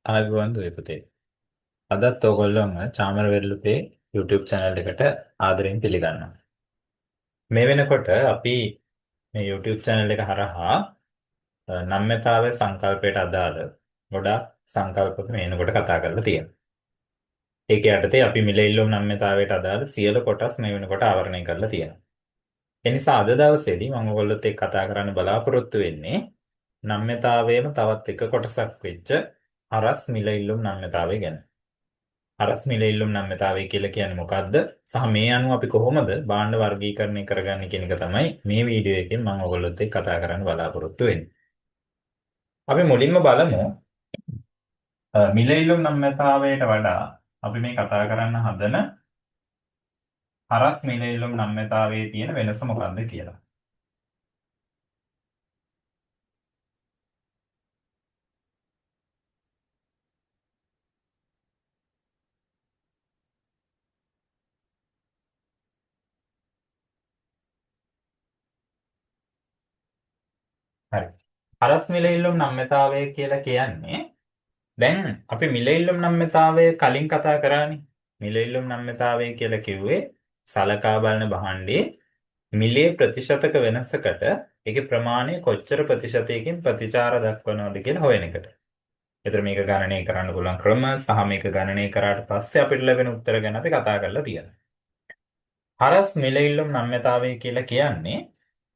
ආයුබෝවන් දුවේ පුතේ. අදත් ඔයගොල්ලෝම චාමර වෙරළුපේ YouTube channel එකට ආදරෙන් පිළිගන්නවා. මේ වෙනකොට අපි මේ YouTube channel එක හරහා නම්‍යතාවය සංකල්පයට අදාළ ගොඩාක් සංකල්ප මේ වෙනකොට කතා කරලා තියෙනවා. ඒක යටතේ අපි මිලෙල්ලුම් නම්‍යතාවයට අදාළ සියලු කොටස් මේ වෙනකොට ආවරණය කරලා තියෙනවා. ඒ නිසා අද දවසේදී මම ඔයගොල්ලොත් එක්ක කතා කරන්න බලාපොරොත්තු වෙන්නේ නම්‍යතාවයේම තවත් එක කොටසක් වෙච්ච හරස් මිලෙල්ලුම් නම්‍යතාවය ගැන. හරස් මිලෙල්ලුම් නම්‍යතාවය කියලා කියන්නේ මොකක්ද? සහ මේ අනුව අපි කොහොමද භාණ්ඩ වර්ගීකරණය කරගන්නේ කියන එක තමයි මේ වීඩියෝ එකෙන් මම ඔයගොල්ලොත් එක්ක කතා කරන්න බලාපොරොත්තු වෙන්නේ. අපි මුලින්ම බලමු මිලෙල්ලුම් නම්‍යතාවයට වඩා අපි මේ කතා කරන්න හදන හරස් මිලෙල්ලුම් නම්‍යතාවයේ තියෙන වෙනස මොකක්ද කියලා. හරි. හරස් මිලෙල්ලුම් නම්‍යතාවය කියලා කියන්නේ දැන් අපි මිලෙල්ලුම් නම්‍යතාවය කලින් කතා කරානේ. මිලෙල්ලුම් නම්‍යතාවය කියලා කිව්වේ සලකා බලන භාණ්ඩයේ මිලේ ප්‍රතිශතක වෙනසකට ඒකේ ප්‍රමාණය කොච්චර ප්‍රතිශතයකින් ප්‍රතිචාර දක්වනවද කියලා හොයන එකට. ඒතර මේක ගණනය කරන්න පුළුවන් ක්‍රම සහ මේක ගණනය කරාට පස්සේ අපිට ලැබෙන උත්තර ගැන අපි කතා කරලා තියෙනවා. හරස් මිලෙල්ලුම් නම්‍යතාවය කියලා කියන්නේ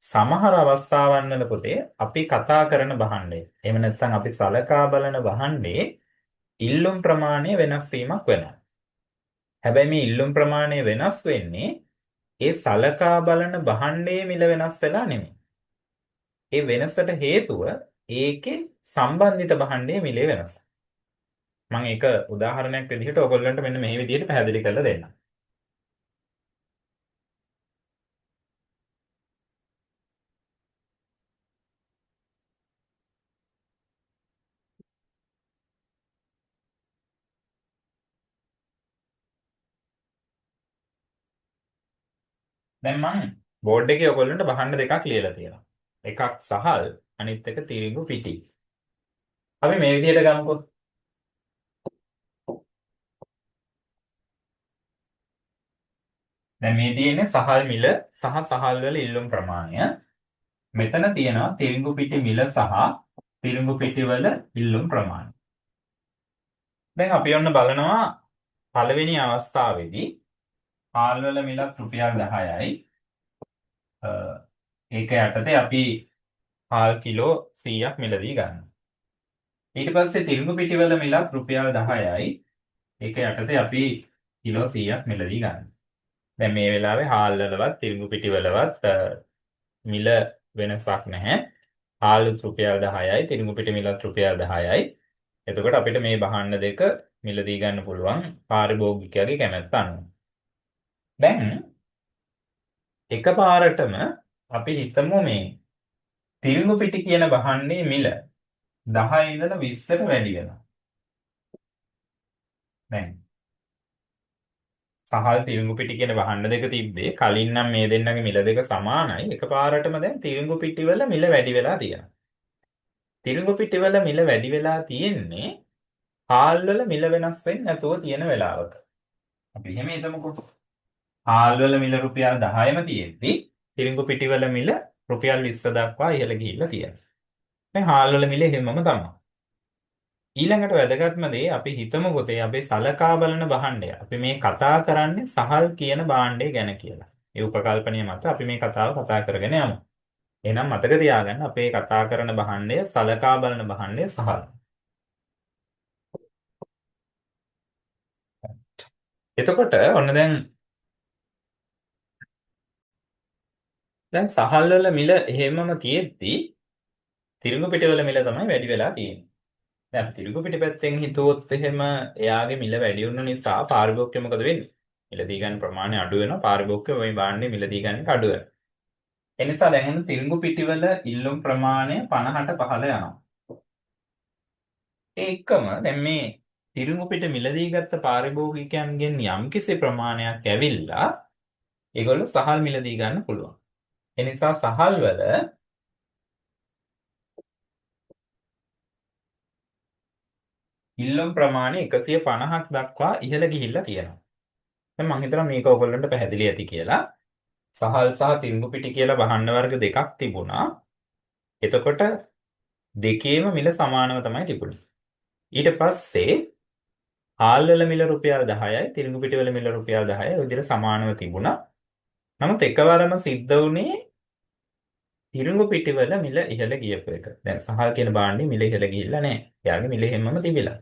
සමහර අවස්ථාවන් වල පුතේ අපි කතා කරන භාණ්ඩය. එහෙම නැත්නම් අපි සලකා බලන භාණ්ඩයේ ඉල්ලුම් ප්‍රමාණය වෙනස් වීමක් වෙනවා. හැබැයි මේ ඉල්ලුම් ප්‍රමාණය වෙනස් වෙන්නේ ඒ සලකා බලන භාණ්ඩයේ මිල වෙනස් වෙලා නෙමෙයි. ඒ වෙනසට හේතුව ඒකේ සම්බන්ධිත භාණ්ඩයේ මිලේ වෙනස. මම ඒක උදාහරණයක් විදිහට ඔයගොල්ලන්ට මෙන්න මේ විදිහට පැහැදිලි කරලා දෙන්නම්. දැන් මම බෝඩ් එකේ ඔයගොල්ලන්ට භාණ්ඩ දෙකක් ලියලා තියෙනවා. එකක් සහල් අනිත් එක තිරිඟු පිටි. අපි මේ විදිහට ගමුකෝ. දැන් මේ තියෙන්නේ සහල් මිල සහ සහල් වල ඉල්ලුම් ප්‍රමාණය. මෙතන තියෙනවා තිරිඟු පිටි මිල සහ තිරිඟු පිටි වල ඉල්ලුම් ප්‍රමාණය. දැන් අපි ඔන්න බලනවා පළවෙනි අවස්ථාවේදී හාල් වල මිලක් රුපියල් 10යි. ඒක යටතේ අපි හාල් කිලෝ 100ක් මිලදී ගන්නවා. ඊට පස්සේ තිරිඟු පිටි වල මිලක් රුපියල් 10යි. ඒක යටතේ අපි කිලෝ 100ක් මිලදී ගන්නවා. දැන් මේ වෙලාවේ හාල් වලවත් තිරිඟු පිටි වලවත් මිල වෙනසක් නැහැ. හාල් රුපියල් 10යි තිරිඟු පිටි මිලත් රුපියල් 10යි. එතකොට අපිට මේ භාණ්ඩ දෙක මිලදී ගන්න පුළුවන් පාරිභෝගිකයාගේ කැමැත්ත අනුව. දැන් එකපාරටම අපි හිතමු මේ තිරිඟු පිටි කියන භාණ්ඩයේ මිල 10 ඉඳලා 20ට වැඩි වෙනවා. දැන් සහල් තිරිඟු පිටි කියන භාණ්ඩ දෙක තිබ්බේ කලින් නම් මේ දෙන්නගේ මිල දෙක සමානයි. එකපාරටම දැන් තිරිඟු පිටි වල මිල වැඩි වෙලා තියෙනවා. තිරිඟු පිටි වල මිල වැඩි වෙලා තියෙන්නේ හාල් වල මිල වෙනස් වෙන්නේ නැතුව තියෙන වෙලාවක. අපි එහෙම හිතමුකෝ. හාල් වල මිල රුපියල් 10ම තියෙද්දි තිරිඟු පිටි වල මිල රුපියල් 20 දක්වා ඉහළ ගිහිල්ලා තියෙනවා. දැන් හාල් වල මිල එහෙමම තමයි. ඊළඟට වැදගත්ම දේ අපි හිතමු පුතේ අපි සලකා බලන භාණ්ඩය. අපි මේ කතා කරන්නේ සහල් කියන භාණ්ඩය ගැන කියලා. ඒ උපකල්පනය මත අපි මේ කතාව කතා කරගෙන යමු. එහෙනම් මතක තියාගන්න අපේ කතා කරන භාණ්ඩය සලකා බලන භාණ්ඩය සහල්. එතකොට ඔන්න දැන් සහල් වල මිල එහෙමම තියෙද්දි තිරිඟු පිටි වල මිල තමයි වැඩි වෙලා තියෙන්නේ. දැන් තිරිඟු පිටි පැත්තෙන් හිතුවොත් එහෙම එයාගේ මිල වැඩි වුණ නිසා පාරිභෝගිකය මොකද වෙන්නේ? මිලදී ගන්න ප්‍රමාණය අඩු වෙනවා. පාරිභෝගිකය මේ භාණ්ඩේ මිලදී ගන්න එක අඩු වෙනවා. ඒ නිසා දැන් එන්න තිරිඟු පිටි වල ඉල්ලුම් ප්‍රමාණය 50ට පහළ යනවා. ඒ එක්කම දැන් මේ තිරිඟු පිටි මිලදී ගත්ත පාරිභෝගිකයන්ගෙන් යම්කිසි ප්‍රමාණයක් ඇවිල්ලා ඒගොල්ලෝ සහල් මිලදී ගන්න පුළුවන්. ඒ නිසා සහල් වල ඉල්ලුම් ප්‍රමාණය 150ක් දක්වා ඉහළ ගිහිල්ලා තියෙනවා. දැන් මම හිතනවා මේක ඔයගොල්ලන්ට පැහැදිලි ඇති කියලා. සහල් සහ තිරිඟු පිටි කියලා භාණ්ඩ වර්ග දෙකක් තිබුණා. එතකොට දෙකේම මිල සමානව තමයි තිබුණේ. ඊට පස්සේ හාල් වල මිල රුපියල් 10යි, තිරිඟු පිටි වල මිල රුපියල් 10යි. ඔය විදිහට සමානව තිබුණා. නමුත් එකවරම සිද්ධ වුණේ තිරිඟු පිටි වල මිල ඉහළ ගියපු එක. දැන් සහල් කියන භාණ්ඩේ මිල ඉහළ ගිහිල්ලා නැහැ. එයාගේ මිල හැමම තිබිලා.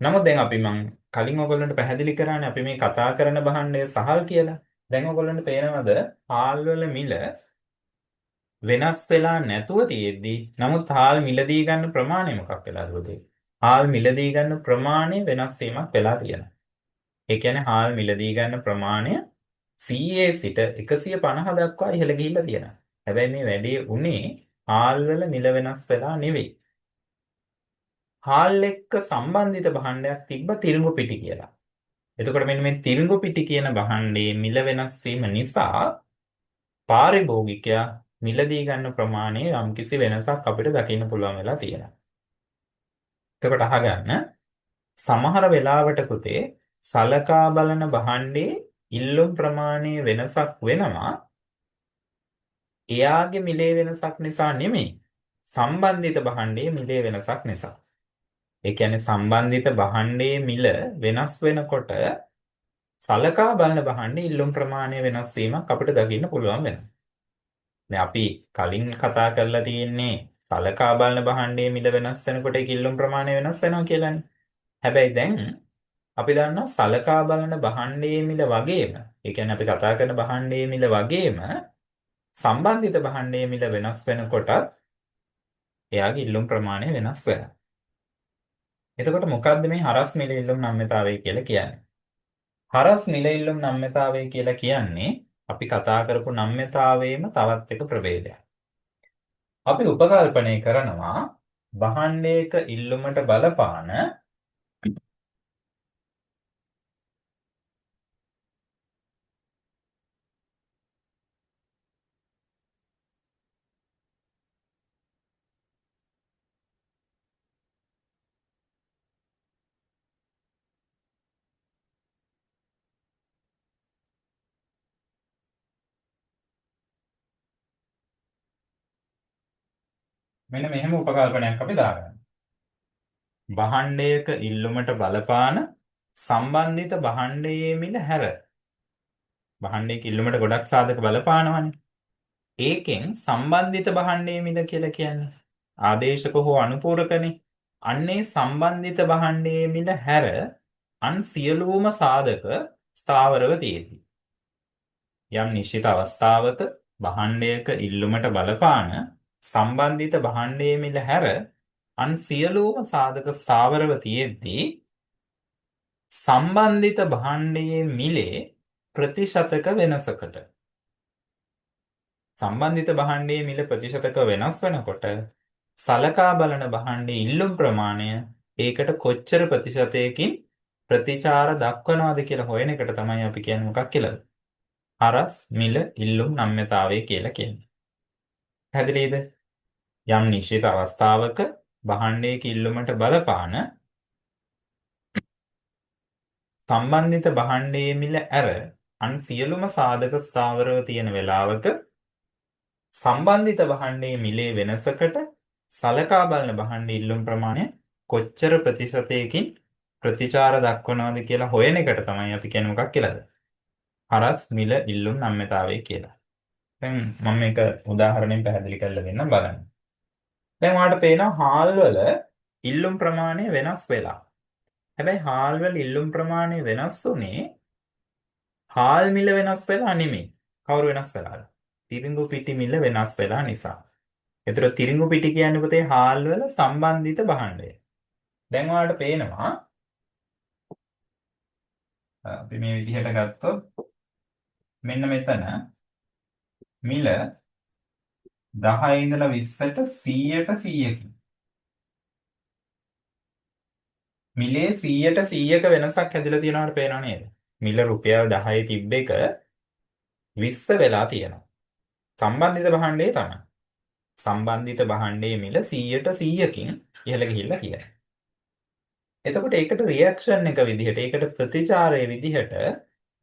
නමුත් දැන් මම කලින් ඔයගොල්ලන්ට පැහැදිලි කරානේ අපි මේ කතා කරන භාණ්ඩය සහල් කියලා. දැන් ඔයගොල්ලන්ට පේනවද හාල් වල මිල වෙනස් වෙලා නැතුව තියෙද්දි නමුත් හාල් මිලදී ගන්න ප්‍රමාණය මොකක් වෙලාද උදේ? හාල් මිලදී ගන්න ප්‍රමාණය වෙනස් වීමක් වෙලා තියෙනවා. ඒ කියන්නේ හාල් මිලදී ගන්න ප්‍රමාණය 100 සිට 150 දක්වා ඉහළ ගිහිල්ලා තියෙනවා. හැබැයි මේ වැඩේ උනේ හාල් වල මිල වෙනස් වෙලා නෙවෙයි. හාල් එක්ක සම්බන්ධිත භාණ්ඩයක් තිබ්බ තිරිඟු පිටි කියලා. එතකොට මෙන්න මේ තිරිඟු පිටි කියන භාණ්ඩයේ මිල වෙනස් වීම නිසා පාරිභෝගිකයා මිලදී ගන්න ප්‍රමාණය යම්කිසි වෙනසක් අපිට දකින්න පුළුවන් වෙලා තියෙනවා. එතකොට අහගන්න සමහර වෙලාවට පුතේ සලකා බලන භාණ්ඩයේ ඉල්ලුම් ප්‍රමාණයේ වෙනසක් වෙනවා. එයාගේ මිලේ වෙනසක් නිසා නෙමෙයි. සම්බන්ධිත භාණ්ඩයේ මිලේ වෙනසක් නිසා. ඒ කියන්නේ සම්බන්ධිත භාණ්ඩයේ මිල වෙනස් වෙනකොට සලකා බලන භාණ්ඩයේ ඉල්ලුම් ප්‍රමාණය වෙනස් වීමක් අපිට දකින්න පුළුවන් වෙනවා. දැන් අපි කලින් කතා කරලා තියෙන්නේ සලකා බලන භාණ්ඩයේ මිල වෙනස් වෙනකොට ඒ ඉල්ලුම් ප්‍රමාණය වෙනස් වෙනවා කියලානේ. හැබැයි දැන් අපි දන්නවා සලකා බලන භාණ්ඩයේ මිල වගේම, ඒ කියන්නේ අපි කතා කරන භාණ්ඩයේ මිල වගේම සම්බන්ධිත භාණ්ඩයේ මිල වෙනස් වෙනකොටත් එයාගේ ඉල්ලුම් ප්‍රමාණය වෙනස් වෙනවා. එතකොට මොකද්ද මේ හරස් මිල ඉල්ලුම් නම්‍යතාවය කියලා කියන්නේ? හරස් මිල ඉල්ලුම් නම්‍යතාවය කියලා කියන්නේ අපි කතා කරපු නම්‍යතාවයේම තවත් එක ප්‍රභේදයක්. අපි උපකල්පනය කරනවා භාණ්ඩයක ඉල්ලුමට බලපාන මෙන්න මෙහෙම උපකල්පනයක් අපි දාගන්නවා. භාණ්ඩයක ඉල්ලුමට බලපාන සම්බන්ධිත භාණ්ඩයේ මිල හැර භාණ්ඩයක ඉල්ලුමට ගොඩක් සාධක බලපානවනේ. ඒකෙන් සම්බන්ධිත භාණ්ඩයේ මිල කියලා කියන්නේ ආදේශක හෝ අනුපූරකනේ. අන්නේ සම්බන්ධිත භාණ්ඩයේ මිල හැර අන් සියලුම සාධක ස්ථාවරව තියෙති. යම් නිශ්චිත අවස්ථාවක භාණ්ඩයක ඉල්ලුමට බලපාන සම්බන්ධිත භාණ්ඩයේ මිල හැර අන් සියලුම සාධක ස්ථාවරව තියෙද්දී සම්බන්ධිත භාණ්ඩයේ මිලේ ප්‍රතිශතක වෙනසකට සම්බන්ධිත භාණ්ඩයේ මිල ප්‍රතිශතක වෙනස් වෙනකොට සලකා බලන භාණ්ඩයේ ඉල්ලුම් ප්‍රමාණය ඒකට කොච්චර ප්‍රතිශතයකින් ප්‍රතිචාර දක්වනවද කියලා හොයන එකට තමයි අපි කියන්නේ මොකක් කියලාද? හරස් මිල ඉල්ලුම් නම්‍යතාවය කියලා කියන්නේ. පැහැදිලිද? යම් නිශ්චිත අවස්ථාවක භාණ්ඩයක ඉල්ලුමට බලපාන සම්බන්ධිත භාණ්ඩයේ මිල ඇර අන් සියලුම සාධක ස්ථාවරව තියෙන වෙලාවක සම්බන්ධිත භාණ්ඩයේ මිලේ වෙනසකට සලකා බලන භාණ්ඩ ඉල්ලුම් ප්‍රමාණය කොච්චර ප්‍රතිශතයකින් ප්‍රතිචාර දක්වනවද කියලා හොයන එකට තමයි අපි කියන්නේ මොකක් කියලාද? හරස් මිල ඉල්ලුම් නම්‍යතාවය කියලා. දැන් මම මේක උදාහරණයෙන් පැහැදිලි කරලා දෙන්නම් බලන්න. දැන් ඔයාලට පේනවා හාල් වල ඉල්ලුම් ප්‍රමාණය වෙනස් වෙලා. හැබැයි හාල් වල ඉල්ලුම් ප්‍රමාණය වෙනස් වුනේ හාල් මිල වෙනස් වෙලා නෙමෙයි. කවුරු වෙනස් වෙලාද? තිරිඟු පිටි මිල වෙනස් වෙලා නිසා. ඒතර තිරිඟු පිටි කියන්නේ පුතේ හාල් වල සම්බන්ධිත භාණ්ඩය. දැන් ඔයාලට පේනවා අපි මේ විදිහට ගත්තොත් මෙන්න මෙතන මිල 10 ඉඳලා 20ට 100ට 100කින් මිලේ 100ට 100ක වෙනසක් හැදිලා තියෙනවට පේනව නේද? මිල රුපියල් 10 තිබ්බ එක 20 වෙලා තියෙනවා. සම්බන්ධිත භාණ්ඩයේ තමයි. සම්බන්ධිත භාණ්ඩයේ මිල 100ට 100කින් ඉහළ ගිහිල්ලා කියලා. එතකොට ඒකට රියැක්ෂන් එක විදිහට ඒකට ප්‍රතිචාරයේ විදිහට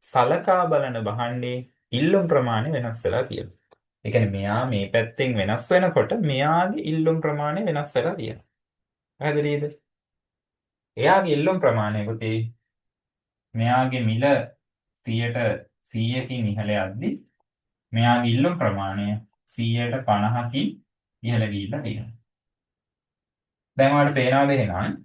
සලකා බලන භාණ්ඩේ ඉල්ලුම් ප්‍රමාණය වෙනස් වෙලා තියෙනවා. ඒ කියන්නේ මෙයා මේ පැත්තෙන් වෙනස් වෙනකොට මෙයාගේ ඉල්ලුම් ප්‍රමාණය වෙනස් වෙලා තියෙනවා. පැහැදිලිද? එයාගේ ඉල්ලුම් ප්‍රමාණය පුතේ මෙයාගේ මිල 100ට 100කින් ඉහළ යද්දි මෙයාගේ ඉල්ලුම් ප්‍රමාණය 150කින් ඉහළ ගිහිල්ලා තියෙනවා. දැන් ඔයාලට පේනවාද එහෙනම්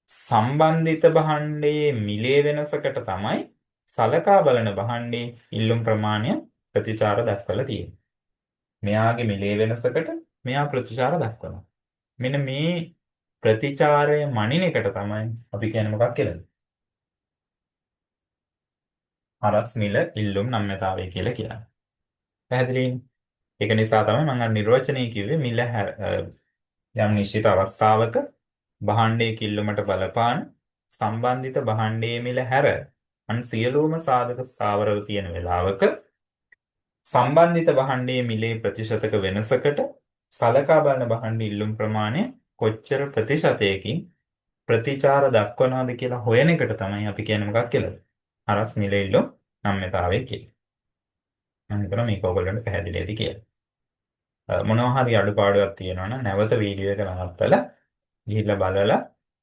සම්බන්ධිත භාණ්ඩයේ මිලේ වෙනසකට තමයි සලකා බලන භාණ්ඩයේ ඉල්ලුම් ප්‍රමාණය ප්‍රතිචාර දක්වලා තියෙන්නේ. මෙයාගේ මිලේ වෙනසකට මෙයා ප්‍රතිචාර දක්වනවා. මෙන්න මේ ප්‍රතිචාරය මනින එකට තමයි අපි කියන්නේ මොකක් කියලාද? හරස් මිල ඉල්ලුම් නම්‍යතාවය කියලා කියන්නේ. පැහැදිලිනේ? ඒක නිසා තමයි මම අර නිර්වචනය කිව්වේ මිල යම් නිශ්චිත අවස්ථාවක භාණ්ඩයේ කිල්ලුමට බලපාන සම්බන්ධිත භාණ්ඩයේ මිල හැර අන් සියලුම සාධක ස්ථාවරව තියෙන වෙලාවක සම්බන්ධිත භාණ්ඩයේ මිලේ ප්‍රතිශතක වෙනසකට සලකා බලන භාණ්ඩ ඉල්ලුම් ප්‍රමාණය කොච්චර ප්‍රතිශතයකින් ප්‍රතිචාර දක්වනවද කියලා හොයන එකට තමයි අපි කියන්නේ මොකක් කියලාද? හරස් මිල ඉල්ලුම් නම්‍යතාවය කියලා. මම හිතනවා මේක ඔයගොල්ලන්ට පැහැදිලි ඇති කියලා. මොනවා හරි අඩුපාඩුවක් තියෙනවා නම් නැවත වීඩියෝ එක නවත්තලා ගිහිල්ලා බලලා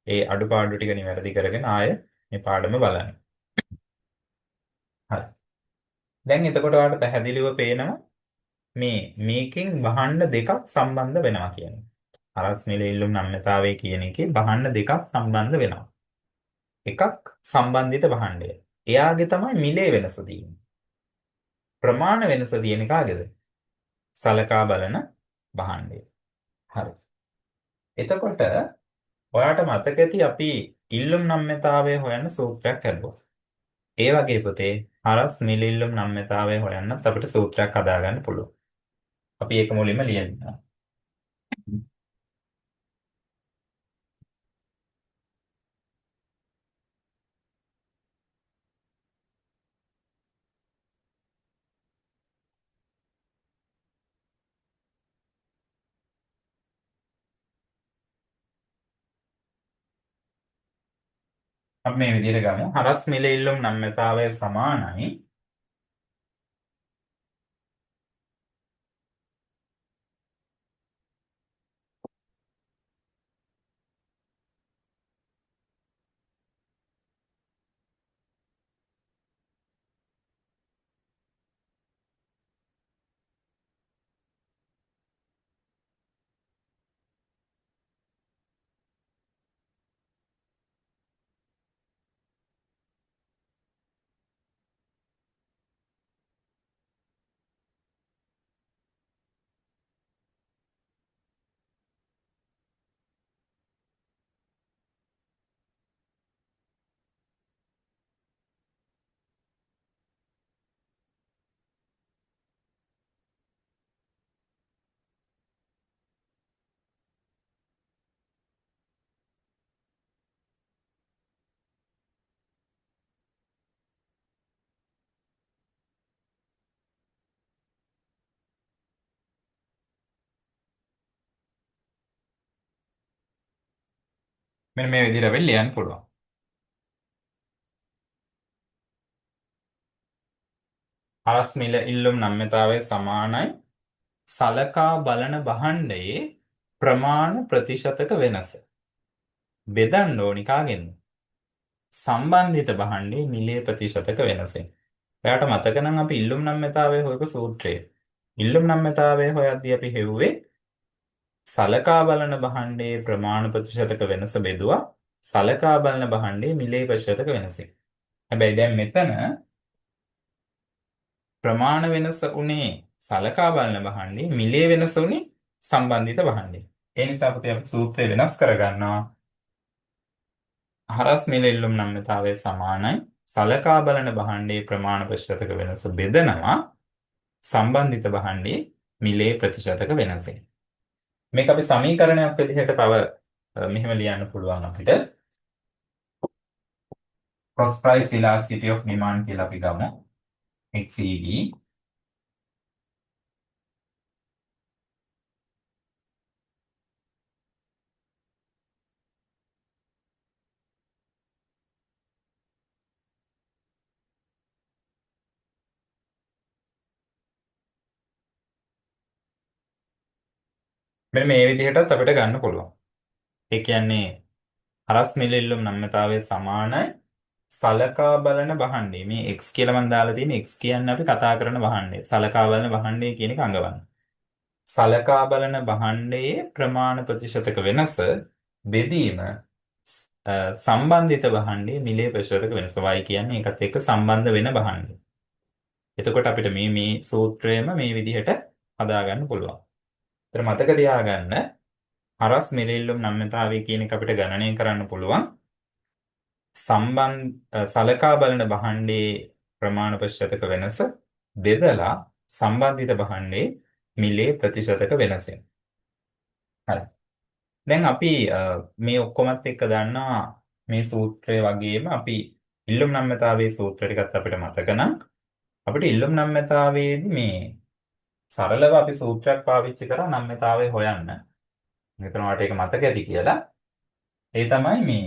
ඒ අඩුපාඩු ටික නිවැරදි කරගෙන ආයෙ මේ පාඩම බලන්න. හරි. දැන් එතකොට ඔයාලට පැහැදිලිව පේනවා මේකෙන් භාණ්ඩ දෙකක් සම්බන්ධ වෙනවා කියන්නේ. හරස් මිල ඉල්ලුම් නම්‍යතාවය කියන එකේ භාණ්ඩ දෙකක් සම්බන්ධ වෙනවා. එකක් සම්බන්ධිත භාණ්ඩය. එයාගේ තමයි මිලේ වෙනස තියෙන්නේ. ප්‍රමාණ වෙනස තියෙන කාගේද? සලකා බලන භාණ්ඩය. හරි. එතකොට ඔයාට මතක ඇති අපි ඉල්ලුම් නම්‍යතාවය හොයන්න සූත්‍රයක් හදුවා. ඒ වගේ පුතේ හරස් මිල ඉල්ලුම් නම්‍යතාවය හොයන්නත් අපිට සූත්‍රයක් හදාගන්න පුළුවන්. අපි ඒක මුලින්ම ලියනවා. අපි මේ විදිහට ගමු. හරස් මිල ඉල්ලුම් නම්‍යතාවය සමානයි මෙන්න මේ විදිහට අපි ලියන්න පුළුවන්. හරස් මිල ඉල්ලුම් නම්‍යතාවය සමානයි සලකා බලන භාණ්ඩයේ ප්‍රමාණ ප්‍රතිශතක වෙනස. බෙදන්න ඕනි කාගෙන්ද? සම්බන්ධිත භාණ්ඩයේ මිලේ ප්‍රතිශතක වෙනසෙන්. එයාට මතක නම් අපි ඉල්ලුම් නම්‍යතාවය හොයපු සූත්‍රය. ඉල්ලුම් නම්‍යතාවය හොයද්දී අපි හෙව්වේ සලකා බලන භාණ්ඩයේ ප්‍රමාණ ප්‍රතිශතක වෙනස බෙදුවා සලකා බලන භාණ්ඩයේ මිලේ ප්‍රතිශතක වෙනසෙන්. හැබැයි දැන් මෙතන ප්‍රමාණ වෙනස උනේ සලකා බලන භාණ්ඩයේ මිලේ වෙනස උනේ සම්බන්ධිත භාණ්ඩයේ. ඒ නිසා පුතේ අපි සූත්‍රය වෙනස් කරගන්නවා. හරස් මිල ඉල්ලුම් නම්‍යතාවය සමානයි සලකා බලන භාණ්ඩයේ ප්‍රමාණ ප්‍රතිශතක වෙනස බෙදනවා සම්බන්ධිත භාණ්ඩයේ මිලේ ප්‍රතිශතක වෙනසෙන්. මේක අපි සමීකරණයක් විදිහට තව මෙහෙම ලියන්න පුළුවන් අපිට. cross price elasticity of demand කියලා අපි ගමු. XED මෙන්න මේ විදිහටත් අපිට ගන්න පුළුවන්. ඒ කියන්නේ හරස් මිලිල්ලුම් නම්‍යතාවයේ සමානයි සලකා බලන භාණ්ඩය. මේ x කියලා මම දාලා තියෙන x කියන්නේ අපි කතා කරන භාණ්ඩය. සලකා බලන භාණ්ඩය කියන එක අඟවන්න. සලකා බලන භාණ්ඩයේ ප්‍රමාණ ප්‍රතිශතක වෙනස බෙදීම සම්බන්ධිත භාණ්ඩයේ මිලේ ප්‍රතිශතක වෙනස y කියන්නේ ඒකත් එක්ක සම්බන්ධ වෙන භාණ්ඩය. එතකොට අපිට මේ සූත්‍රයම මේ විදිහට හදාගන්න පුළුවන්. ඒතර මතක තියාගන්න හරස් මිලිල්ලුම් නම්‍යතාවය කියන එක අපිට ගණනය කරන්න පුළුවන් සලකා බලන භාණ්ඩයේ ප්‍රමාණ ප්‍රතිශතක වෙනස බෙදලා සම්බන්ධිත භාණ්ඩයේ මිලේ ප්‍රතිශතක වෙනසෙන්. හරි. දැන් අපි මේ ඔක්කොමත් එක්ක දන්නවා මේ සූත්‍රය වගේම අපි ඉල්ලුම් නම්‍යතාවයේ සූත්‍ර ටිකත් අපිට මතක නම් අපිට ඉල්ලුම් නම්‍යතාවයේදී මේ සරලව අපි සූත්‍රයක් පාවිච්චි කරා නම්‍යතාවය හොයන්න. මෙතන වාට ඒක මතක ඇති කියලා. ඒ තමයි මේ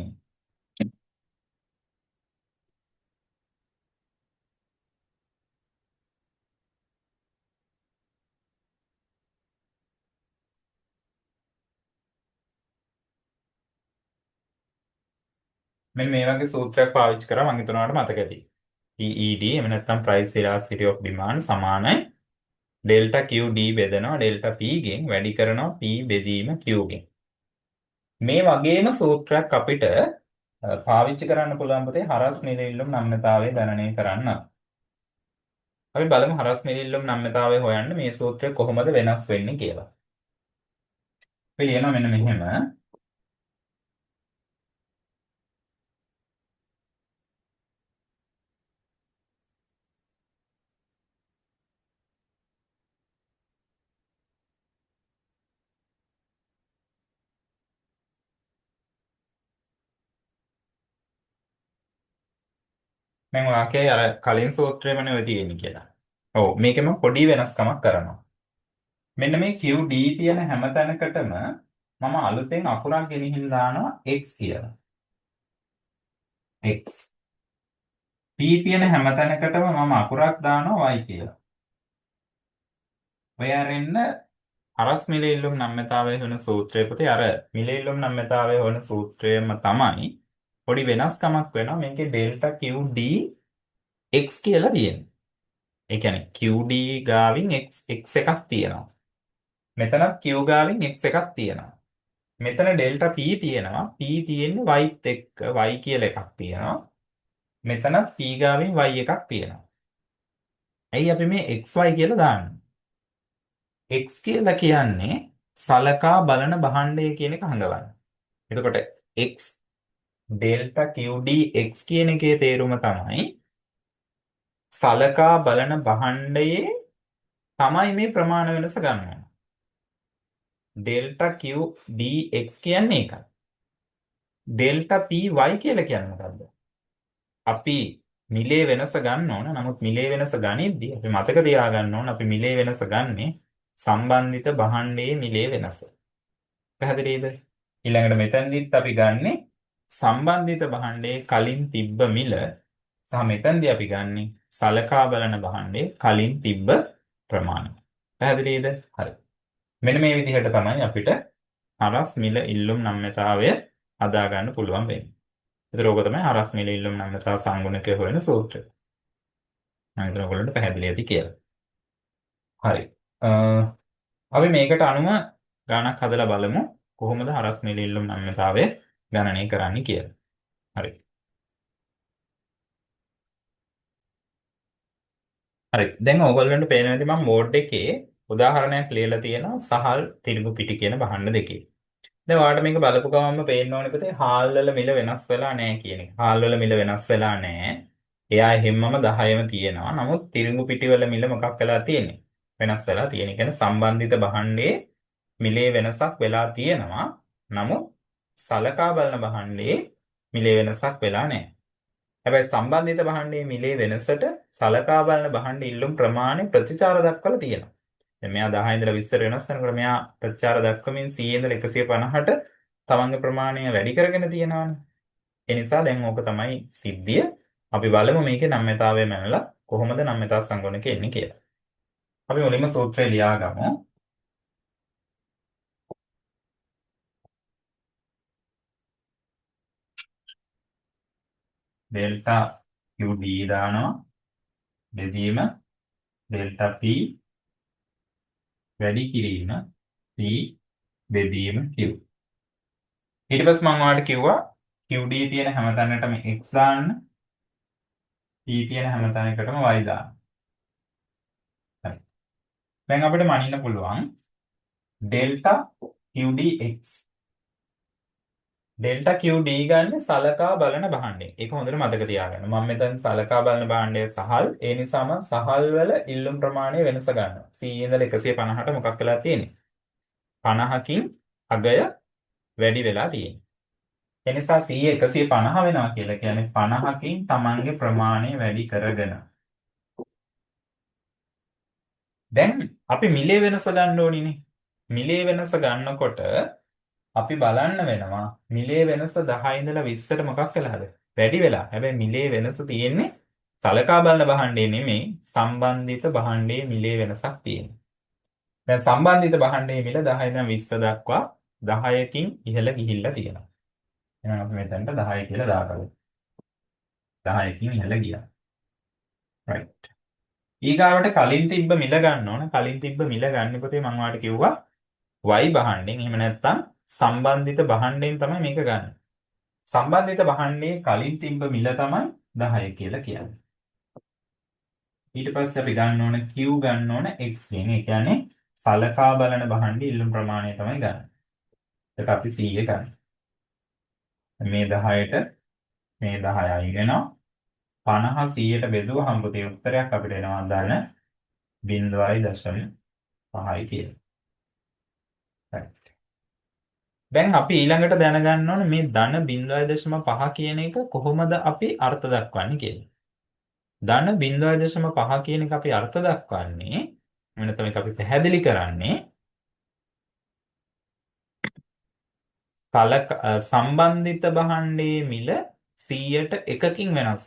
මෙන්න මේ වගේ සූත්‍රයක් පාවිච්චි කරා මම හිතනවා වාට මතක ඇති. PED එහෙම නැත්නම් price elasticity of demand සමානයි ඩෙල්ටා QD බෙදනවා ඩෙල්ටා P ගෙන් වැඩි කරනවා P බෙදීම Q ගෙන්. මේ වගේම සූත්‍රයක් අපිට පාවිච්චි කරන්න පුළුවන් පුතේ හරස් මිලිල්ලුම් නම්‍යතාවය ගණනය කරන්න. අපි බලමු හරස් මිලිල්ලුම් නම්‍යතාවය හොයන්න මේ සූත්‍රය කොහොමද වෙනස් වෙන්නේ කියලා. අපි ලියනවා මෙන්න මෙහෙම. මම වාක්‍යය අර කලින් සූත්‍රයම නෙවෙයි තියෙන්නේ කියලා. ඔව් මේකෙම පොඩි වෙනස්කමක් කරනවා. මෙන්න මේ QD තියෙන හැම තැනකටම මම අලුතෙන් අකුරක් ගෙනihin දානවා x කියලා. x. P තියෙන හැම තැනකටම මම අකුරක් දානවා y කියලා. ඔය අරින්න හරස් මිලිල්ලුම් නම්‍යතාවය වෙන සූත්‍රය පුතේ අර මිලිල්ලුම් නම්‍යතාවය වෙන සූත්‍රයම තමයි පොඩි වෙනස්කමක් වෙනවා මේකේ ඩෙල්ටා QD x කියලා තියෙනවා. ඒ කියන්නේ QD ගාවින් x එකක් තියෙනවා. මෙතනත් Q ගාවින් x එකක් තියෙනවා. මෙතන ඩෙල්ටා P තියෙනවා. P තියෙන්නේ y එක්ක y කියලා එකක් තියෙනවා. මෙතනත් P ගාවින් y එකක් තියෙනවා. ඇයි අපි මේ xy කියලා දාන්නේ? x කියලා කියන්නේ සලකා බලන භාණ්ඩය කියන එක හංගවන්න. එතකොට x ඩෙල්ටා QD x කියන එකේ තේරුම තමයි සලකා බලන භාණ්ඩයේ තමයි මේ ප්‍රමාණ වෙනස ගන්න ඕන. ඩෙල්ටා QD x කියන්නේ ඒකයි. ඩෙල්ටා PY කියලා කියන්නේ මොකද්ද? අපි මිලේ වෙනස ගන්න ඕන. නමුත් මිලේ වෙනස ගනිද්දී අපි මතක තියාගන්න ඕන අපි මිලේ වෙනස ගන්නේ සම්බන්ධිත භාණ්ඩයේ මිලේ වෙනස. පැහැදිලිද? ඊළඟට මෙතනදිත් අපි ගන්නේ සම්බන්ධිත භාණ්ඩයේ කලින් තිබ්බ මිල සහ මෙතනදී අපි ගන්නේ සලකා බලන භාණ්ඩයේ කලින් තිබ්බ ප්‍රමාණය. පැහැදිලිද? හරි. මෙන්න මේ විදිහට තමයි අපිට හරස් මිල ඉල්ලුම් නම්‍යතාවය හදා ගන්න පුළුවන් වෙන්නේ. ඒතර ඕක තමයි හරස් මිල ඉල්ලුම් නම්‍යතාව සංගුණකය හොයන සූත්‍රය. මම හිතනවා ඔයගොල්ලන්ට පැහැදිලි ඇති කියලා. හරි. අපි මේකට අනුව ගණනක් හදලා බලමු කොහොමද හරස් මිල ඉල්ලුම් නම්‍යතාවය ගණනය කරන්නේ කියලා. හරි. හරි. දැන් ඕගොල්ලන්ට පේනවා ඇති මම බෝඩ් එකේ උදාහරණයක් ලියලා තියෙනවා සහල් තිරිඟු පිටි කියන භාණ්ඩ දෙකේ. දැන් ඔයාලට මේක බලපු ගමන්ම පේන්න ඕනේ පුතේ හාල් වල මිල වෙනස් වෙලා නැහැ කියන එක. හාල් වල මිල වෙනස් වෙලා නැහැ. එයා හැමම 10ම තියෙනවා. නමුත් තිරිඟු පිටි වල මිල මොකක් වෙලා තියෙන්නේ? වෙනස් වෙලා තියෙන. ඒ කියන්නේ සම්බන්ධිත භාණ්ඩයේ මිලේ වෙනසක් වෙලා තියෙනවා. නමුත් සලකා බලන භාණ්ඩයේ මිලේ වෙනසක් වෙලා නැහැ. හැබැයි සම්බන්ධිත භාණ්ඩයේ මිලේ වෙනසට සලකා බලන භාණ්ඩ ඉල්ලුම් ප්‍රමාණය ප්‍රතිචාර දක්වලා තියෙනවා. දැන් මෙයා 10 ඉඳලා 20ට වෙනස් වෙනකොට මෙයා ප්‍රතිචාර දක්වමින් 100 ඉඳලා 150ට තමන්ගේ ප්‍රමාණය වැඩි කරගෙන තියෙනවානේ. ඒ නිසා දැන් ඕක තමයි සිද්ධිය. අපි බලමු මේකේ නම්‍යතාවය මැනලා කොහොමද නම්‍යතා සංගුණක එන්නේ කියලා. අපි මුලින්ම සූත්‍රය ලියාගමු. ඩෙල්ටා QD දානවා. බෙදීම ඩෙල්ටා P වැඩි කිරීම P බෙදීම Q. ඊට පස්සේ මම ඔයාලට කිව්වා QD තියෙන හැම තැනකටම x දාන්න. P තියෙන හැම තැනකටම y දාන්න. හරි. දැන් අපිට මනින්න පුළුවන් ඩෙල්ටා QDX. ඩෙල්ටා QD ගන්න සලකා බලන භාණ්ඩය. ඒක හොඳට මතක තියාගන්න. මම මෙතන සලකා බලන භාණ්ඩය සහල්. ඒ නිසාම සහල් වල ඉල්ලුම් ප්‍රමාණය වෙනස ගන්නවා. 100 ඉඳලා 150ට මොකක් වෙලා තියෙන්නේ? 50කින් අගය වැඩි වෙලා තියෙන්නේ. ඒ නිසා 100 150 වෙනවා කියලා කියන්නේ 50කින් Tamanගේ ප්‍රමාණය වැඩි කරගෙන. දැන් අපි මිලේ වෙනස ගන්න ඕනිනේ. මිලේ වෙනස ගන්නකොට අපි බලන්න වෙනවා මිලේ වෙනස 10 ඉඳලා 20ට මොකක් වෙලාද? වැඩි වෙලා. හැබැයි මිලේ වෙනස තියෙන්නේ සලකා බලන භාණ්ඩේ නෙමෙයි සම්බන්ධිත භාණ්ඩයේ මිලේ වෙනසක් තියෙනවා. දැන් සම්බන්ධිත භාණ්ඩයේ මිල 10 ඉඳන් 20 දක්වා 10කින් ඉහළ ගිහිල්ලා තියෙනවා. එහෙනම් අපි මෙතනට 10 කියලා දාගමු. 10කින් ඉහළ ගියා. right. ඊගාවට කලින් තිබ්බ මිල ගන්න ඕන. කලින් තිබ්බ මිල ගන්න පොතේ මම ඔයාලට කිව්වා y භාණ්ඩෙන්. එහෙම නැත්නම් සම්බන්ධිත භාණ්ඩයෙන් තමයි මේක ගන්න. සම්බන්ධිත භාණ්ඩයේ කලින් තිබ්බ මිල තමයි 10 කියලා කියන්නේ. ඊට පස්සේ අපි ගන්න ඕන Q ගන්න ඕන x ගෙන්. ඒ කියන්නේ සලකා බලන භාණ්ඩයේ ඉල්ලුම් ප්‍රමාණය තමයි ගන්න. ඒක අපි 100 ගන්න. මේ 10ට මේ 10 අයින් වෙනවා. 50 100ට බෙදුවහම පුතේ උත්තරයක් අපිට එනවා ධන 0.5 කියලා. right. දැන් අපි ඊළඟට දැනගන්න ඕනේ මේ ධන 0.5 කියන එක කොහොමද අපි අර්ථ දක්වන්නේ කියලා. ධන 0.5 කියන එක අපි අර්ථ දක්වන්නේ මෙන්න තමයි අපි පැහැදිලි කරන්නේ සම්බන්ධිත භාණ්ඩයේ මිල 100ට 1කින් වෙනස්.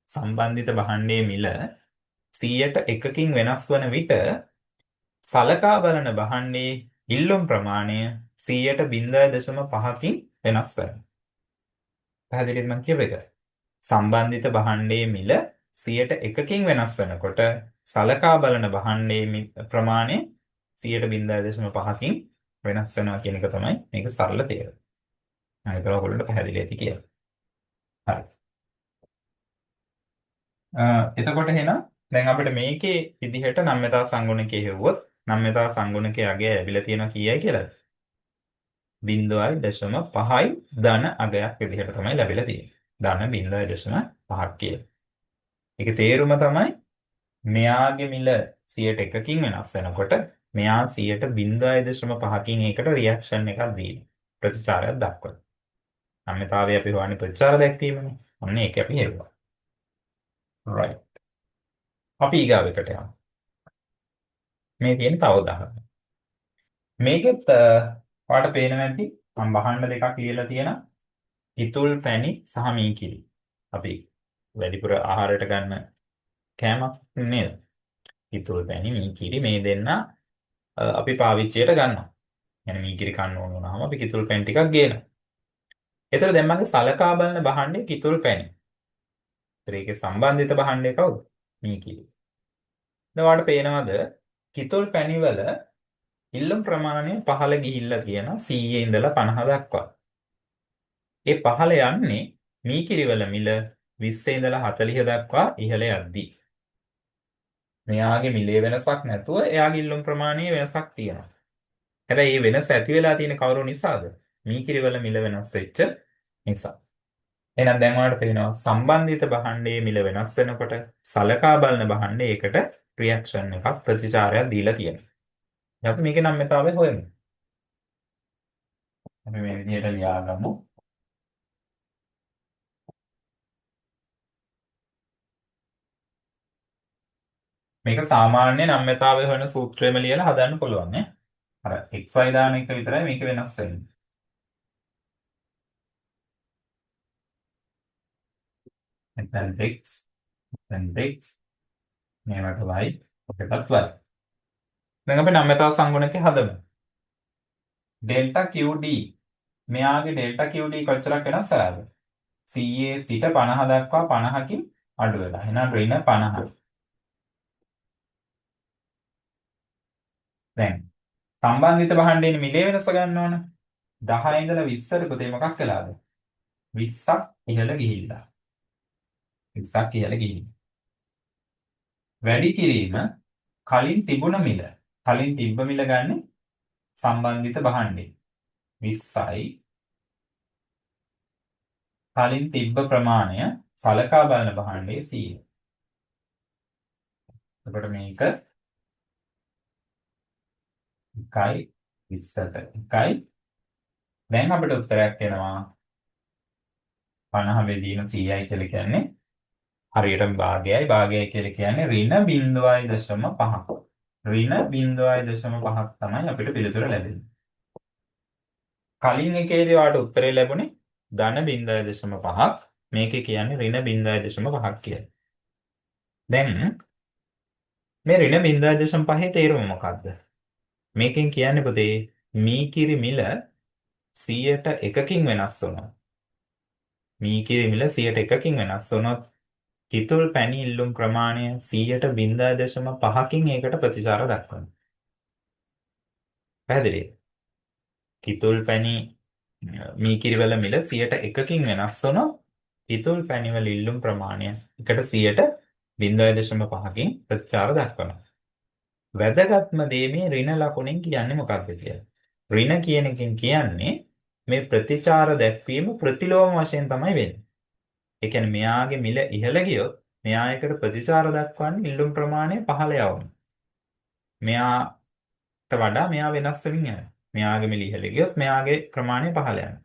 සම්බන්ධිත භාණ්ඩයේ මිල 100ට 1කින් වෙනස් වන විට සලකා බලන භාණ්ඩයේ ඉල්ලුම් ප්‍රමාණය 100ට 0.5කින් වෙනස් වෙනවා. පැහැදිලිද මම කියව එක? සම්බන්ධිත භාණ්ඩයේ මිල 100ට 1කින් වෙනස් වෙනකොට සලකා බලන භාණ්ඩයේ ප්‍රමාණය 100ට 0.5කින් වෙනස් වෙනවා කියන එක තමයි මේක සරල තේරුම. මම ඒක ඔයගොල්ලන්ට පැහැදිලි ඇති කියලා. හරි. එතකොට එහෙනම් දැන් අපිට මේකේ විදිහට නම්‍යතා සංගුණකය හෙව්වොත් නම්‍යතා සංගුණකයේ අගය ලැබිලා තියෙනවා කීයයි කියලාද? 0.5යි ධන අගයක් විදිහට තමයි ලැබිලා තියෙන්නේ. ධන 0.5ක් කියලා. ඒකේ තේරුම තමයි මෙයාගේ මිල 100ට 1කින් වෙනස් වෙනකොට මෙයා 100ට 0.5කින් ඒකට රියැක්ෂන් එකක් දීලා ප්‍රතිචාරයක් දක්වනවා. නම්‍යතාවය අපි හොයන්නේ ප්‍රතිචාර දැක්වීමනේ. ඔන්න ඒක අපි හෙව්වා. right. අපි ඊගාවෙකට යමු. මේ තියෙන තව උදාහරණයක්. මේකෙත් ඔයාලට පේන නැති මම භාණ්ඩ දෙකක් ලියලා තියෙනවා. ඉතුල් පැණි සහ මීකිරි. අපි වැඩිපුර ආහාරයට ගන්න කෑමක් නේද? ඉතුල් පැණි මීකිරි මේ දෙන්න අපි පාවිච්චියට ගන්නවා. يعني මීකිරි කන්න ඕන වුණාම අපි කිතුල් පැණි ටිකක් ගේනවා. ඒතර දැන් මගේ සලකා බලන භාණ්ඩේ කිතුල් පැණි. ඒකේ සම්බන්ධිත භාණ්ඩය කවුද? මීකිරි. දැන් ඔයාලට පේනවද කිතුල් පැණි වල ඉල්ලුම් ප්‍රමාණය පහළ ගිහිල්ලා තියෙනවා 100 ඉඳලා 50 දක්වා. ඒ පහළ යන්නේ මීකිරි වල මිල 20 ඉඳලා 40 දක්වා ඉහළ යද්දී. මෙයාගේ මිලේ වෙනසක් නැතුව එයාගේ ඉල්ලුම් ප්‍රමාණයේ වෙනසක් තියෙනවා. හැබැයි මේ වෙනස ඇති වෙලා තියෙන කවුරු නිසාද? මීකිරි වල මිල වෙනස් වෙච්ච නිසා. එහෙනම් දැන් ඔයාලට තේරෙනවා සම්බන්ධිත භාණ්ඩයේ මිල වෙනස් වෙනකොට සලකා බලන භාණ්ඩේ ඒකට රියැක්ෂන් එකක් ප්‍රතිචාරයක් දීලා තියෙනවා. අපි මේකේ නම්‍යතාවය හොයමු. අපි මේ විදිහට ලියාගමු. මේක සාමාන්‍ය නම්‍යතාවය හොයන සූත්‍රයම ලියලා හදන්න පුළුවන් නේ. අර xy දාන එක විතරයි මේක වෙනස් වෙන්නේ. දැන් x දැන් x මේවට y ඔකටත් y. දැන් අපි නම්‍යතාව සංගුණකේ හදමු. ඩෙල්ටා QD මෙයාගේ ඩෙල්ටා QD කොච්චරක් වෙනස් කරාද? 100 සිට 50 දක්වා 50කින් අඩු වෙලා. එහෙනම් ඍණ 50යි. දැන් සම්බන්ධිත භාණ්ඩයේ මිලේ වෙනස ගන්න ඕන. 10 ඉඳලා 20ට පුතේ මොකක් වෙලාද? 20ක් ඉහළ ගිහිල්ලා. 20ක් ඉහළ ගිහිල්ලා. වැඩි කිරීම කලින් තිබුණ මිල. කලින් තිබ්බ මිල ගන්න සම්බන්ධිත භාණ්ඩේ. 20යි කලින් තිබ්බ ප්‍රමාණය සලකා බලන භාණ්ඩයේ 100. එතකොට මේක 1යි 20ට 1යි. දැන් අපිට උත්තරයක් එනවා 50 බෙදීම 100යි කියලා කියන්නේ හරියටම භාගයයි. භාගයයි කියලා කියන්නේ ඍණ 0.5. ඍණ 0.5ක් තමයි අපිට පිළිතුර ලැබෙන්නේ. කලින් එකේදී වාට උත්තරේ ලැබුණේ ධන 0.5ක්. මේකේ කියන්නේ ඍණ 0.5ක් කියලා. දැන් මේ ඍණ 0.5 තේරුම මොකක්ද? මේකෙන් කියන්නේ පුතේ මී කිරි මිල 100ට 1කින් වෙනස් වුණා. මී කිරි මිල 100ට 1කින් වෙනස් වුණොත් කිතුල් පැණි ඉල්ලුම් ප්‍රමාණය 100ට 0.5කින් ඒකට ප්‍රතිචාර දක්වනවා. පැහැදිලිද? කිතුල් පැණි මී කිරි වල මිල 100ට 1කින් වෙනස් වුණොත් කිතුල් පැණි වල ඉල්ලුම් ප්‍රමාණය එකට 100ට 0.5කින් ප්‍රතිචාර දක්වනවා. වැදගත්ම දේ මේ ඍණ ලකුණෙන් කියන්නේ මොකක්ද කියලා. ඍණ කියන එකෙන් කියන්නේ මේ ප්‍රතිචාර දැක්වීම ප්‍රතිලෝම වශයෙන් තමයි වෙන්නේ. ඒ කියන්නේ මෙයාගේ මිල ඉහළ ගියොත් මෙයා එකට ප්‍රතිචාර දක්වන්නේ ඉල්ලුම් ප්‍රමාණය පහළ යවනවා. මෙයාට වඩා මෙයා වෙනස් වෙමින් යනවා. මෙයාගේ මිල ඉහළ ගියොත් මෙයාගේ ප්‍රමාණය පහළ යනවා.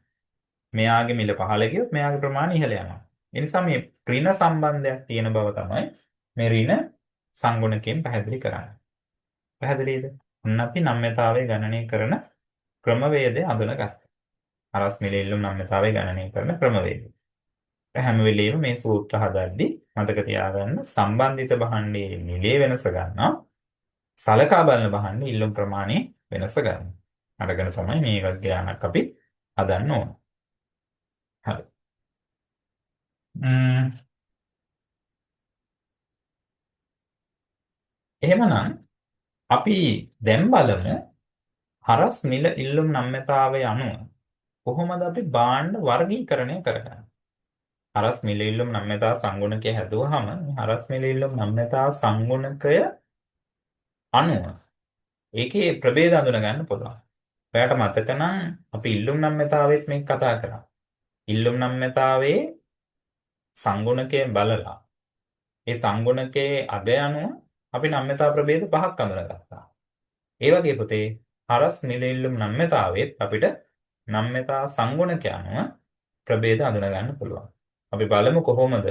මෙයාගේ මිල පහළ ගියොත් මෙයාගේ ප්‍රමාණය ඉහළ යනවා. ඒ නිසා මේ ඍණ සම්බන්ධයක් තියෙන බව තමයි මේ ඍණ සංගුණකයෙන් පැහැදිලි කරන්නේ. පැහැදිලිද? ඔන්න අපි නම්‍යතාවය ගණනය කරන ක්‍රමවේදය අඳුනගත්තා. හරස් මිල ඉල්ලුම් නම්‍යතාවය ගණනය කරන ක්‍රමවේදය. හැම වෙලෙම මේ සූත්‍ර හදද්දී මතක තියාගන්න සම්බන්ධිත භාණ්ඩයේ මිලේ වෙනස ගන්නවා. සලකා බලන භාණ්ඩයේ ඉල්ලුම් ප්‍රමාණය වෙනස ගන්නවා. අරගෙන තමයි මේ වගේ ගානක් අපි හදන්න ඕන. හරි. එහෙමනම් අපි දැන් බලමු හරස් මිල ඉල්ලුම් නම්‍යතාවය අනුව කොහොමද අපි භාණ්ඩ වර්ගීකරණය කරගන්නේ? හරස් මිල ඉල්ලුම් නම්‍යතා සංගුණකය හැදුවහම හරස් මිල ඉල්ලුම් නම්‍යතා සංගුණකය අනුව ඒකේ ප්‍රභේද අඳුන ගන්න පුළුවන්. ඔයාලට මතක නම් අපි ඉල්ලුම් නම්‍යතාවෙත් මේක කතා කරා. ඉල්ලුම් නම්‍යතාවේ සංගුණකයෙන් බලලා ඒ සංගුණකයේ අගය අනුව අපි නම්‍යතා ප්‍රභේද පහක් අඳුනගත්තා. ඒ වගේ පුතේ හරස් මිල ඉල්ලුම් නම්‍යතාවෙත් අපිට නම්‍යතා සංගුණකය අනුව ප්‍රභේද අඳුන ගන්න පුළුවන්. අපි බලමු කොහොමද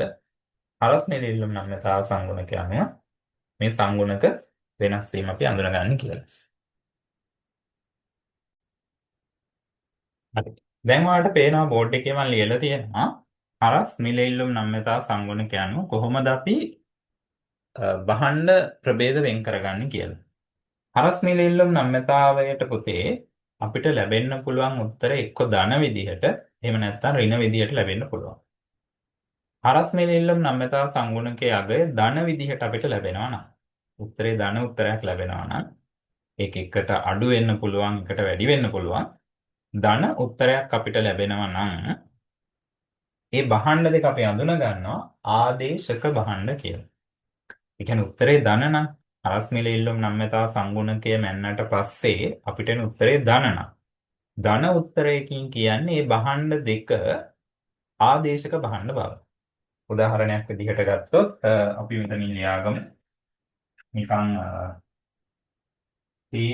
හරස් මිල ඉල්ලුම් නම්‍යතා සංගුණකය අනුව මේ සංගුණක වෙනස් වීම අපි අඳුනගන්නේ කියලා. හරි. දැන් ඔයාලට පේනවා බෝඩ් එකේ මම ලියලා තියෙනවා හරස් මිල ඉල්ලුම් නම්‍යතා සංගුණක අනුව කොහොමද අපි භාණ්ඩ ප්‍රභේද වෙන් කරගන්නේ කියලා. හරස් මිල ඉල්ලුම් නම්‍යතාවයට පුතේ අපිට ලැබෙන්න පුළුවන් උත්තර එක්ක ධන විදිහට එහෙම නැත්නම් ඍණ විදිහට ලැබෙන්න පුළුවන්. හරස් මිල ඉල්ලුම් නම්‍යතා සංගුණකයේ අගය ධන විදිහට අපිට ලැබෙනවා නම් උත්තරේ ධන උත්තරයක් ලැබෙනවා නම් ඒක එකට අඩු වෙන්න පුළුවන් එකට වැඩි වෙන්න පුළුවන්. ධන උත්තරයක් අපිට ලැබෙනවා නම් ඒ භාණ්ඩ දෙක අපි අඳුන ගන්නවා ආදේශක භාණ්ඩ කියලා. ඒ කියන්නේ උත්තරේ ධන නම් හරස් මිල ඉල්ලුම් නම්‍යතා සංගුණකය මැන්නට පස්සේ අපිට එන උත්තරේ ධන නම් ධන උත්තරයකින් කියන්නේ මේ භාණ්ඩ දෙක ආදේශක භාණ්ඩ බව. උදාහරණයක් විදිහට ගත්තොත් අපි මෙතනින් ලියාගමු නිකන් තේ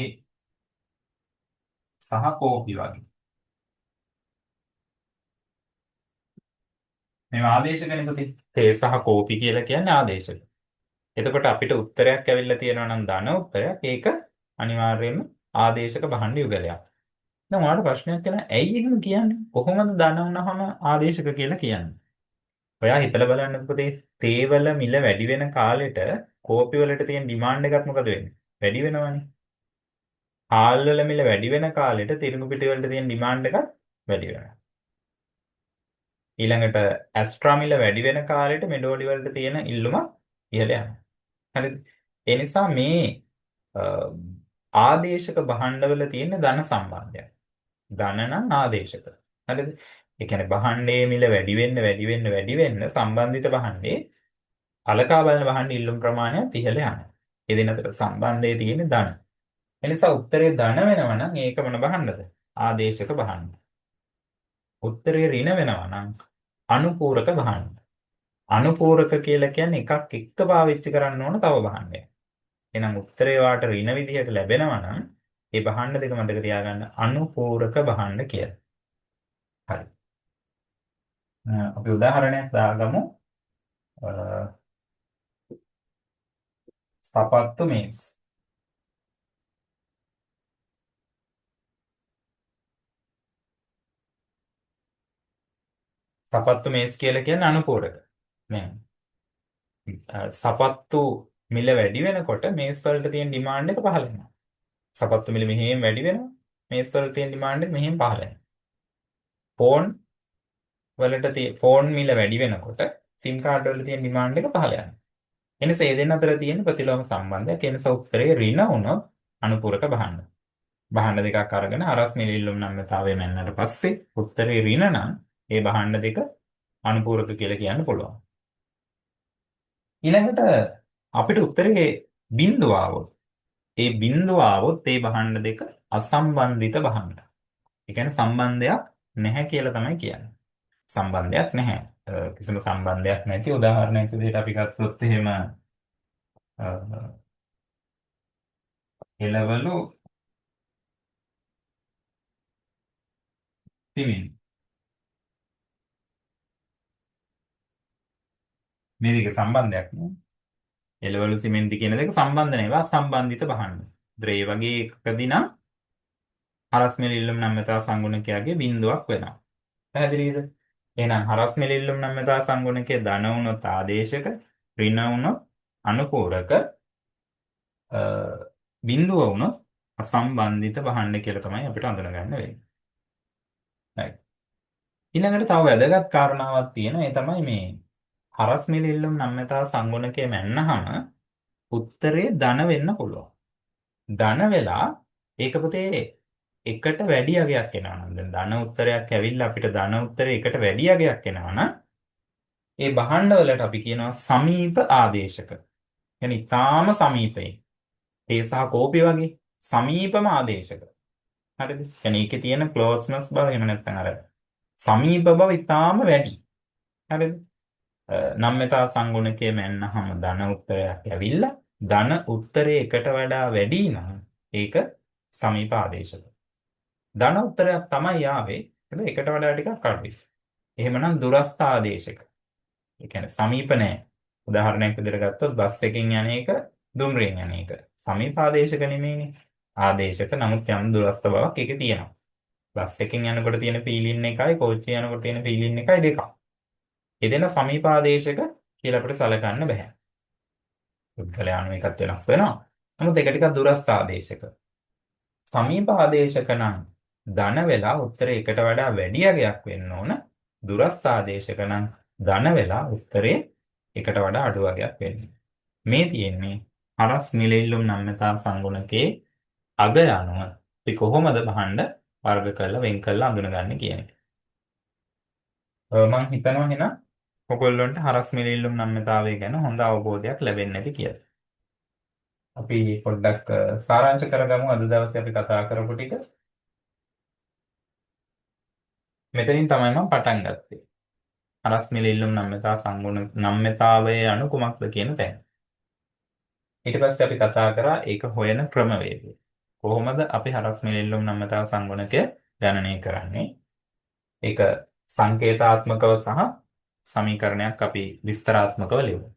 සහ කෝපි වගේ. මේ ආදේශකනේ පුතේ. තේ සහ කෝපි කියලා කියන්නේ ආදේශක. එතකොට අපිට උත්තරයක් ඇවිල්ලා තියෙනවා නම් ධන උත්තරයක් ඒක අනිවාර්යයෙන්ම ආදේශක භාණ්ඩ යුගලයක්. දැන් ඔයාලට ප්‍රශ්නයක් තියෙනවා ඇයි එහෙම කියන්නේ? කොහොමද ධන වුණාම ආදේශක කියලා කියන්නේ? ඔයා හිතලා බලන්න පුතේ තේ වල මිල වැඩි වෙන කාලෙට කෝපි වලට තියෙන ඩිමාන්ඩ් එකත් මොකද වෙන්නේ? වැඩි වෙනවනේ. හාල් වල මිල වැඩි වෙන කාලෙට තිරිඟු පිටි වලට තියෙන ඩිමාන්ඩ් එකත් වැඩි වෙනවා. ඊළඟට ඇස්ට්‍රා මිල වැඩි වෙන කාලෙට මෙඩෝලි වලට තියෙන ඉල්ලුම ඉහළ යනවා. හරිද? ඒ නිසා මේ අ, ආදේශක භාණ්ඩවල තියෙන ධන සම්බන්ධයක්. ධන නම් ආදේශක. හරිද? ඒ කියන්නේ භාණ්ඩයේ මිල වැඩි වෙන්න වැඩි වෙන්න වැඩි වෙන්න සම්බන්ධිත භාණ්ඩේ අලකා බලන භාණ්ඩ ඉල්ලුම් ප්‍රමාණයත් ඉහළ යනවා. ඒ දෙන අතර සම්බන්ධයේ තියෙන ධන. ඒ නිසා උත්තරේ ධන වෙනවා නම් ඒක මොන භාණ්ඩද? ආදේශක භාණ්ඩ. උත්තරේ ඍණ වෙනවා නම් අනුපූරක භාණ්ඩ. අනුපූරක කියලා කියන්නේ එකක් එක්ක පාවිච්චි කරන්න ඕන තව භාණ්ඩයක්. එහෙනම් උත්තරේ වාට ඍණ විදිහට ලැබෙනවා නම් ඒ භාණ්ඩ දෙක මතක තියාගන්න අනුපූරක භාණ්ඩ කියලා. හරි. අපි උදාහරණයක් දාගමු. අ, සපත්තු මේස්. සපත්තු මේස් කියලා කියන්නේ අනුපූරක. මේ සපත්තු මිල වැඩි වෙනකොට මේස් වලට තියෙන ඩිමාන්ඩ් එක පහළ වෙනවා. සපත්තු මිල මෙහෙම වැඩි වෙනවා. මේස් වලට තියෙන ඩිමාන්ඩ් එක මෙහෙම පහළ වෙනවා. ෆෝන් මිල වැඩි වෙනකොට සිම් කාඩ් වල තියෙන ඩිමාන්ඩ් එක පහළ යනවා. එනිසා ඒ දෙන්න අතර තියෙන ප්‍රතිලෝම සම්බන්ධයක්. ඒ නිසා උත්තරේ ඍණ වුණොත් අනුපූරක භාණ්ඩ. භාණ්ඩ දෙකක් අරගෙන හරස් මිල ඉල්ලුම් නම්‍යතාවය මැන්නට පස්සේ උත්තරේ ඍණ නම් ඒ භාණ්ඩ දෙක අනුපූරක කියලා කියන්න පුළුවන්. ඊළඟට අපිට උත්තරේ බිඳුව ආවොත් ඒ බිඳුව ආවොත් ඒ භාණ්ඩ දෙක අසම්බන්ධිත භාණ්ඩ. ඒ කියන්නේ සම්බන්ධයක් නැහැ කියලා තමයි කියන්නේ. සම්බන්ධයක් නැහැ. කිසිම සම්බන්ධයක් නැති උදාහරණයක් විදිහට අපි ගත්තොත් එහෙම එළවලු සිමෙන්ති මේ දෙක සම්බන්ධයක් නේ. එළවලු සිමෙන්ති කියන දෙක සම්බන්ධ නැහැ. සම්බන්ධිත භාණ්ඩ. ඒ වගේ එකකදී නම් හරස් මිල ඉල්ලුම් නම්‍යතා සංගුණකයාගේ බිඳුවක් වෙනවා. පැහැදිලිද? එහෙනම් හරස් මිල ඉල්ලුම් නම්‍යතා සංගුණකයේ ධන වුණොත් ආදේශක, ඍණ වුණොත් අනුපූරක, බිඳුව වුණොත් අසම්බන්ධිත භාණ්ඩ කියලා තමයි අපිට අඳුනගන්න වෙන්නේ. right. ඊළඟට තව වැදගත් කාරණාවක් තියෙනවා. ඒ තමයි මේ හරස් මිල ඉල්ලුම් නම්‍යතා සංගුණකයේ මැන්නහම උත්තරේ ධන වෙන්න පුළුවන්. ධන වෙලා ඒක පුතේ එකට වැඩි අගයක් එනවා නම් දැන් ධන උත්තරයක් ඇවිල්ලා අපිට ධන උත්තරේ එකට වැඩි අගයක් එනවා නම් ඒ භාණ්ඩ වලට අපි කියනවා සමීප ආදේශක. يعني ඊටාම සමීපයි. ඒ සහ කෝපි වගේ සමීපම ආදේශක. හරිද? يعني ඒකේ තියෙන ක්ලෝස්නස් බව එහෙම නැත්නම් අර සමීප බව ඊටාම වැඩි. හරිද? නම්‍යතා සංගුණකයේ මැන්නහම ධන උත්තරයක් ඇවිල්ලා ධන උත්තරේ එකට වඩා වැඩි නම් ඒක සමීප ආදේශක. ධන උත්තරයක් තමයි ආවේ. හැබැයි එකට වඩා ටිකක් අඩුයි. එහෙමනම් දුරස්ථ ආදේශක. ඒ කියන්නේ සමීප නැහැ. උදාහරණයක් විදිහට ගත්තොත් බස් එකකින් යන එක දුම්රියෙන් යන එක. සමීප ආදේශක නෙමෙයිනේ. ආදේශක නමුත් යම් දුරස්ථ බවක් ඒකේ තියෙනවා. බස් එකකින් යනකොට තියෙන පීලින් එකයි කෝච්චිය යනකොට තියෙන පීලින් එකයි දෙකක්. ඒ දෙන සමීප ආදේශක කියලා අපිට සලකන්න බෑ. පුද්ගලයාණු එකත් වෙනස් වෙනවා. නමුත් ඒක ටිකක් දුරස්ථ ආදේශක. සමීප ආදේශක නම් ධන වෙලා උත්තරේ එකට වඩා වැඩි අගයක් වෙන්න ඕන. දුරස්ථ ආදේශක නම් ධන වෙලා උත්තරේ එකට වඩා අඩු අගයක් වෙන්න. මේ තියෙන්නේ හරස් මිල ඉල්ලුම් නම්‍යතා සංගුණකේ අග යනුව අපි කොහොමද භාණ්ඩ වර්ග කරලා වෙන් කරලා අඳුනගන්නේ කියන එක. මම හිතනවා එහෙනම් ඔයගොල්ලන්ට හරස් මිල ඉල්ලුම් නම්‍යතාවය ගැන හොඳ අවබෝධයක් ලැබෙන්නේ නැති කියලා. අපි පොඩ්ඩක් සාරාංශ කරගමු අද දවසේ අපි කතා කරපු ටික. මෙතනින් තමයි මම පටන් ගත්තේ. හරස් මිල ඉල්ලුම් නම්‍යතා සංගුණ නම්‍යතාවයේ අනු කුමක්ද කියන තැන. ඊට පස්සේ අපි කතා කරා ඒක හොයන ක්‍රමවේදය. කොහොමද අපි හරස් මිල ඉල්ලුම් නම්‍යතා සංගුණකය ගණනය කරන්නේ? ඒක සංකේතාත්මකව සහ සමීකරණයක් අපි විස්තරාත්මකව ලියමු.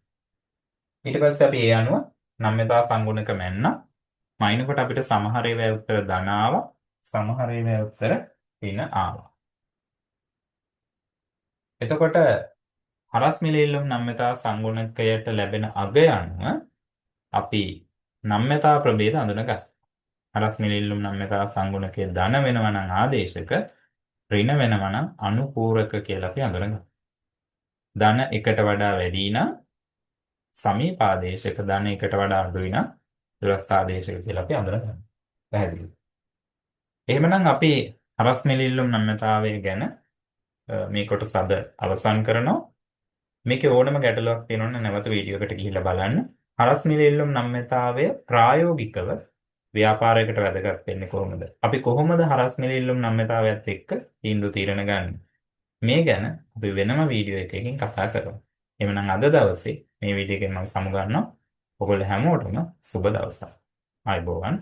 ඊට පස්සේ අපි ඒ අනුව නම්‍යතා සංගුණක මැන්න මයින්කොට අපිට සමහර ඒවා උත්තර ධන ආවා, සමහර ඒවා උත්තර ඍණ ආවා. එතකොට හරස් මිල ඉල්ලුම් නම්‍යතා සංගුණකයට ලැබෙන අගය අනුව අපි නම්‍යතා ප්‍රභේද අඳුනගත්තා. හරස් මිල ඉල්ලුම් නම්‍යතා සංගුණකයේ ධන වෙනවා නම් ආදේශක, ඍණ වෙනවා නම් අනුපූරක කියලා අපි අඳුරගන්නවා. ධන එකට වඩා වැඩි නම් සමීපාදේශක, ධන එකට වඩා අඩුයි නම් දුරස්ථාදේශක කියලා අපි අඳුරගන්නවා. පැහැදිලිද? එහෙමනම් අපි හරස් මිලිල්ලුම් නම්‍යතාවය ගැන මේ කොටස අද අවසන් කරනවා. මේකේ ඕනම ගැටලුවක් තියෙනවා නම් නැවත වීඩියෝ එකට ගිහිල්ලා බලන්න. හරස් මිලිල්ලුම් නම්‍යතාවය ප්‍රායෝගිකව ව්‍යාපාරයකට වැදගත් වෙන්නේ කොහොමද? අපි කොහොමද හරස් මිලිල්ලුම් නම්‍යතාවයත් එක්ක තීන්දුව తీරන ගන්න? මේ ගැන අපි වෙනම වීඩියෝ එකකින් කතා කරමු. එhmenan අද දවසේ මේ වීඩියෝ එකෙන් මම සමුගන්නවා. ඔයගොල්ලෝ හැමෝටම සුබ දවසක්. ආයුබෝවන්.